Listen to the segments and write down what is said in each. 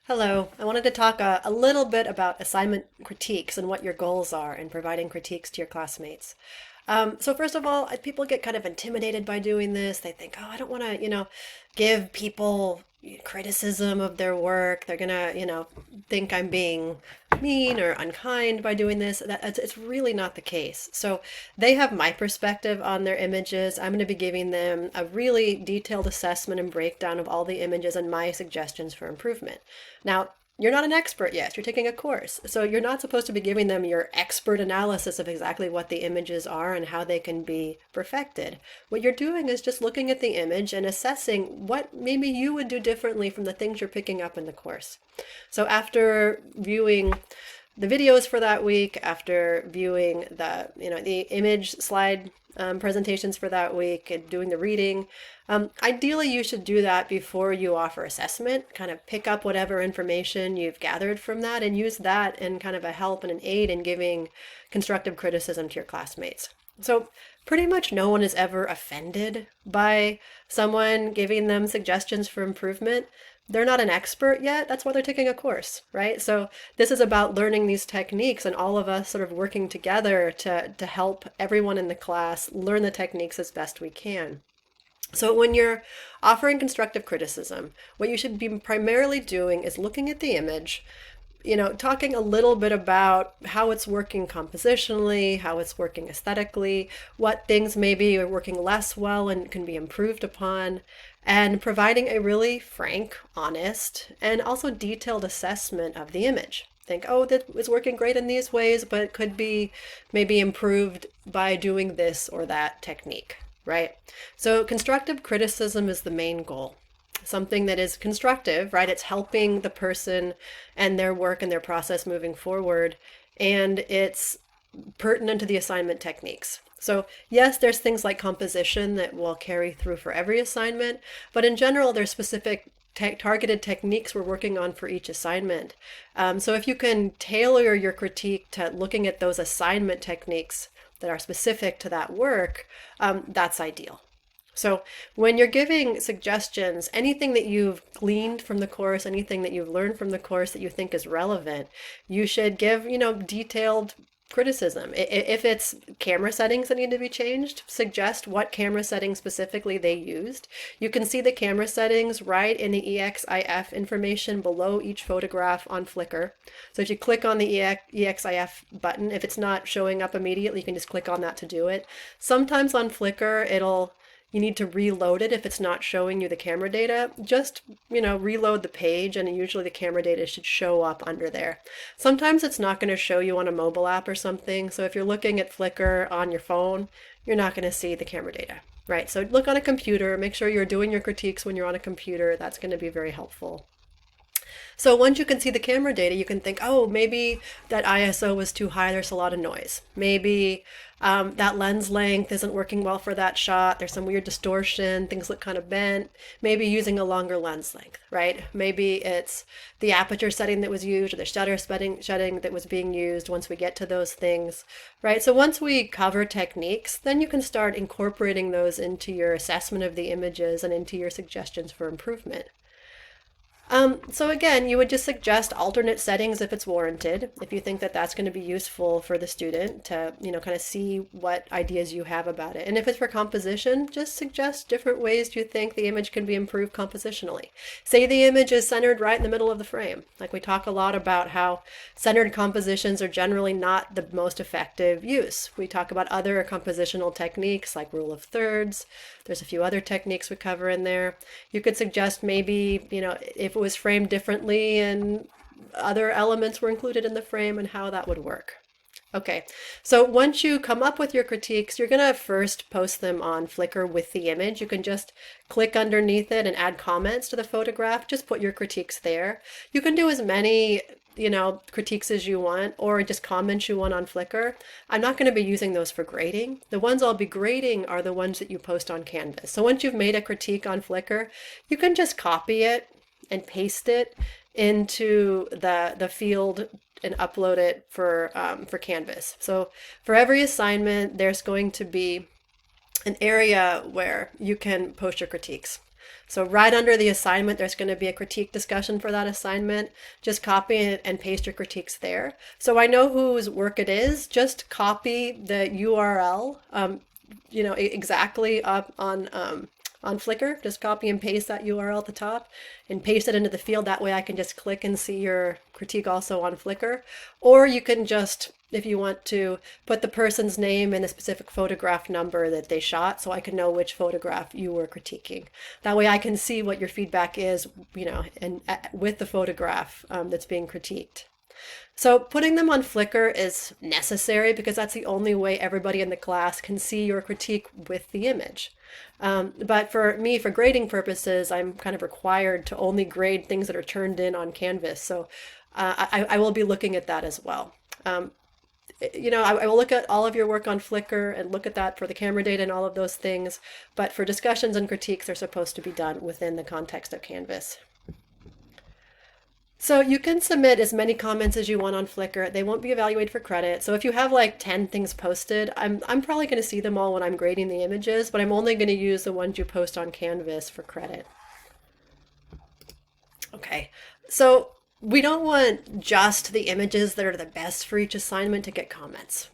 Hello. I wanted to talk a little bit about assignment critiques and what your goals are in providing critiques to your classmates. So first of all, people get kind of intimidated by doing this. They think, oh, I don't want to, give people criticism of their work. They're gonna, think I'm being mean or unkind by doing this. It's really not the case. So they have my perspective on their images. I'm going to be giving them a really detailed assessment and breakdown of all the images and my suggestions for improvement. Now, you're not an expert yet. You're taking a course. So you're not supposed to be giving them your expert analysis of exactly what the images are and how they can be perfected. What you're doing is just looking at the image and assessing what maybe you would do differently from the things you're picking up in the course. So after viewing the videos for that week, after viewing the image slide presentations for that week and doing the reading, ideally you should do that before you offer assessment. Kind of pick up whatever information you've gathered from that and use that in kind of a help and an aid in giving constructive criticism to your classmates. So pretty much no one is ever offended by someone giving them suggestions for improvement. They're not an expert yet. That's why they're taking a course, right? So this is about learning these techniques and all of us sort of working together to help everyone in the class learn the techniques as best we can. So when you're offering constructive criticism, what you should be primarily doing is looking at the image, talking a little bit about how it's working compositionally, how it's working aesthetically, what things maybe are working less well and can be improved upon, and providing a really frank, honest, and also detailed assessment of the image. Think, oh, that is working great in these ways, but it could be maybe improved by doing this or that technique, right? So constructive criticism is the main goal. Something that is constructive, right? It's helping the person and their work and their process moving forward, and it's pertinent to the assignment techniques. So yes, there's things like composition that will carry through for every assignment, but in general, there's specific targeted techniques we're working on for each assignment. So if you can tailor your critique to looking at those assignment techniques that are specific to that work, that's ideal. So when you're giving suggestions, anything that you've gleaned from the course, anything that you've learned from the course that you think is relevant, you should give, detailed criticism. If it's camera settings that need to be changed, suggest what camera settings specifically they used. You can see the camera settings right in the EXIF information below each photograph on Flickr. So if you click on the EXIF button, if it's not showing up immediately, you can just click on that to do it. Sometimes on Flickr, you need to reload it if it's not showing you the camera data. Just, reload the page and usually the camera data should show up under there. Sometimes it's not going to show you on a mobile app or something. So if you're looking at Flickr on your phone, you're not going to see the camera data, right? So look on a computer, make sure you're doing your critiques when you're on a computer. That's going to be very helpful. So once you can see the camera data, you can think, oh, maybe that ISO was too high. There's a lot of noise. Maybe that lens length isn't working well for that shot. There's some weird distortion. Things look kind of bent. Maybe using a longer lens length, right? Maybe it's the aperture setting that was used or the shutter setting that was being used once we get to those things, right? So once we cover techniques, then you can start incorporating those into your assessment of the images and into your suggestions for improvement. So again, you would just suggest alternate settings if it's warranted, if you think that that's going to be useful for the student to, kind of see what ideas you have about it. And if it's for composition, just suggest different ways you think the image can be improved compositionally. Say the image is centered right in the middle of the frame. Like we talk a lot about how centered compositions are generally not the most effective use. We talk about other compositional techniques like rule of thirds. There's a few other techniques we cover in there. You could suggest maybe, if it was framed differently and other elements were included in the frame and how that would work. Okay, so once you come up with your critiques, you're going to first post them on Flickr with the image. You can just click underneath it and add comments to the photograph. Just put your critiques there. You can do as many critiques as you want or just comments you want on Flickr. I'm not going to be using those for grading. The ones I'll be grading are the ones that you post on Canvas. So once you've made a critique on Flickr, you can just copy it and paste it into the field and upload it for Canvas. So for every assignment, there's going to be an area where you can post your critiques. So right under the assignment, there's going to be a critique discussion for that assignment. Just copy and paste your critiques there. So I know whose work it is. Just copy the URL, exactly up on Flickr. Just copy and paste that URL at the top and paste it into the field. That way I can just click and see your critique also on Flickr. Or you can just, if you want to, put the person's name and the specific photograph number that they shot so I can know which photograph you were critiquing. That way I can see what your feedback is, and with the photograph that's being critiqued. So putting them on Flickr is necessary because that's the only way everybody in the class can see your critique with the image. But for me, for grading purposes, I'm kind of required to only grade things that are turned in on Canvas. So I will be looking at that as well. I will look at all of your work on Flickr and look at that for the camera data and all of those things. But for discussions and critiques, they're supposed to be done within the context of Canvas. So you can submit as many comments as you want on Flickr. They won't be evaluated for credit. So if you have like 10 things posted, I'm probably going to see them all when I'm grading the images, but I'm only going to use the ones you post on Canvas for credit. Okay, so we don't want just the images that are the best for each assignment to get comments.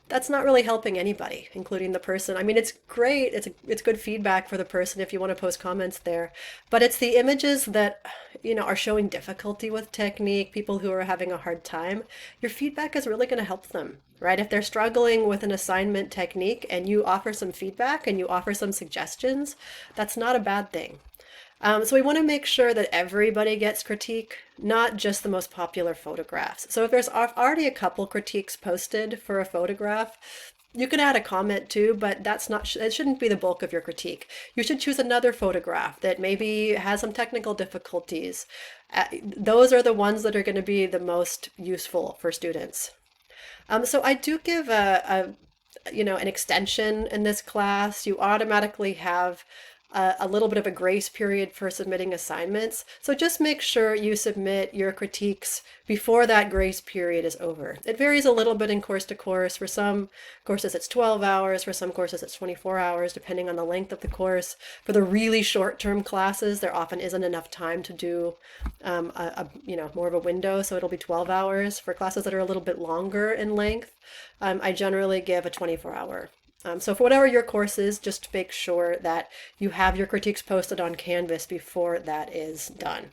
That's not really helping anybody, including the person. I mean, it's great. It's good feedback for the person if you want to post comments there. But it's the images that, are showing difficulty with technique, people who are having a hard time. Your feedback is really going to help them, right? If they're struggling with an assignment technique and you offer some feedback and you offer some suggestions, that's not a bad thing. So we want to make sure that everybody gets critique, not just the most popular photographs. So if there's already a couple critiques posted for a photograph, you can add a comment too, but it shouldn't be the bulk of your critique. You should choose another photograph that maybe has some technical difficulties. Those are the ones that are going to be the most useful for students. So I do give an extension in this class. You automatically have a little bit of a grace period for submitting assignments. So just make sure you submit your critiques before that grace period is over. It varies a little bit in course to course. For some courses it's 12 hours, for some courses it's 24 hours, depending on the length of the course. For the really short-term classes, there often isn't enough time to do more of a window, so it'll be 12 hours. For classes that are a little bit longer in length, I generally give a 24-hour. So for whatever your course is, just make sure that you have your critiques posted on Canvas before that is done.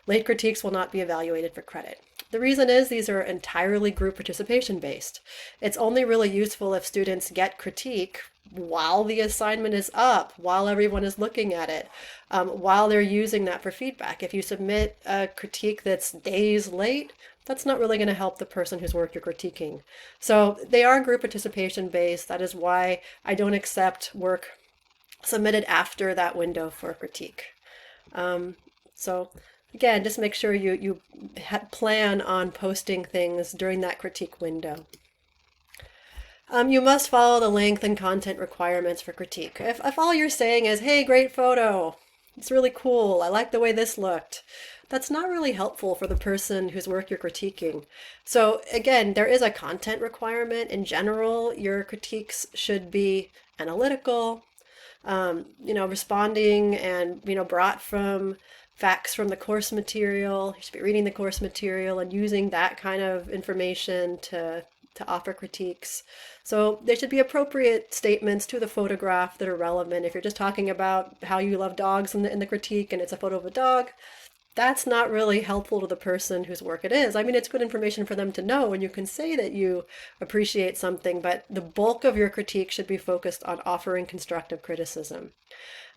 Late critiques will not be evaluated for credit. The reason is these are entirely group participation based. It's only really useful if students get critique while the assignment is up, while everyone is looking at it, while they're using that for feedback. If you submit a critique that's days late, that's not really going to help the person whose work you're critiquing. So they are group participation based. That is why I don't accept work submitted after that window for critique. So again, just make sure you plan on posting things during that critique window. You must follow the length and content requirements for critique. If all you're saying is, hey, great photo, it's really cool, I like the way this looked, that's not really helpful for the person whose work you're critiquing. So again, there is a content requirement. In general, your critiques should be analytical, responding and, brought from facts from the course material. You should be reading the course material and using that kind of information to offer critiques. So there should be appropriate statements to the photograph that are relevant. If you're just talking about how you love dogs in the critique and it's a photo of a dog, that's not really helpful to the person whose work it is. I mean, it's good information for them to know, and you can say that you appreciate something, but the bulk of your critique should be focused on offering constructive criticism.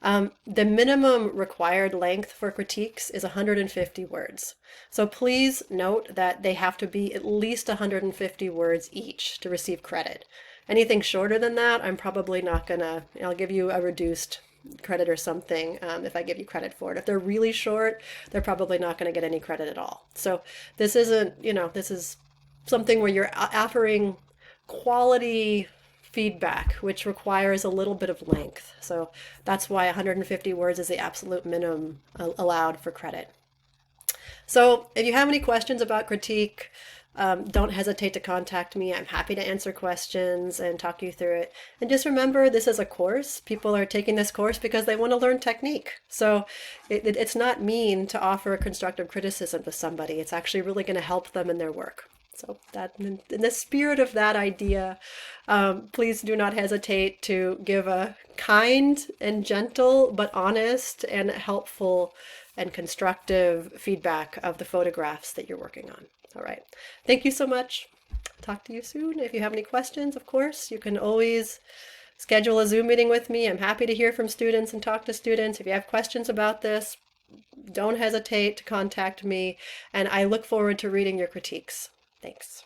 The minimum required length for critiques is 150 words. So please note that they have to be at least 150 words each to receive credit. Anything shorter than that, I'm probably not I'll give you a reduced credit or something if I give you credit for it. If they're really short, they're probably not going to get any credit at all. So this isn't, this is something where you're offering quality feedback, which requires a little bit of length. So that's why 150 words is the absolute minimum allowed for credit. So if you have any questions about critique, don't hesitate to contact me. I'm happy to answer questions and talk you through it. And just remember, this is a course. People are taking this course because they want to learn technique. So it's not mean to offer a constructive criticism to somebody. It's actually really going to help them in their work. So that, in the spirit of that idea, please do not hesitate to give a kind and gentle, but honest and helpful and constructive feedback of the photographs that you're working on. All right. Thank you so much. Talk to you soon. If you have any questions, of course, you can always schedule a Zoom meeting with me. I'm happy to hear from students and talk to students. If you have questions about this, don't hesitate to contact me, and I look forward to reading your critiques. Thanks.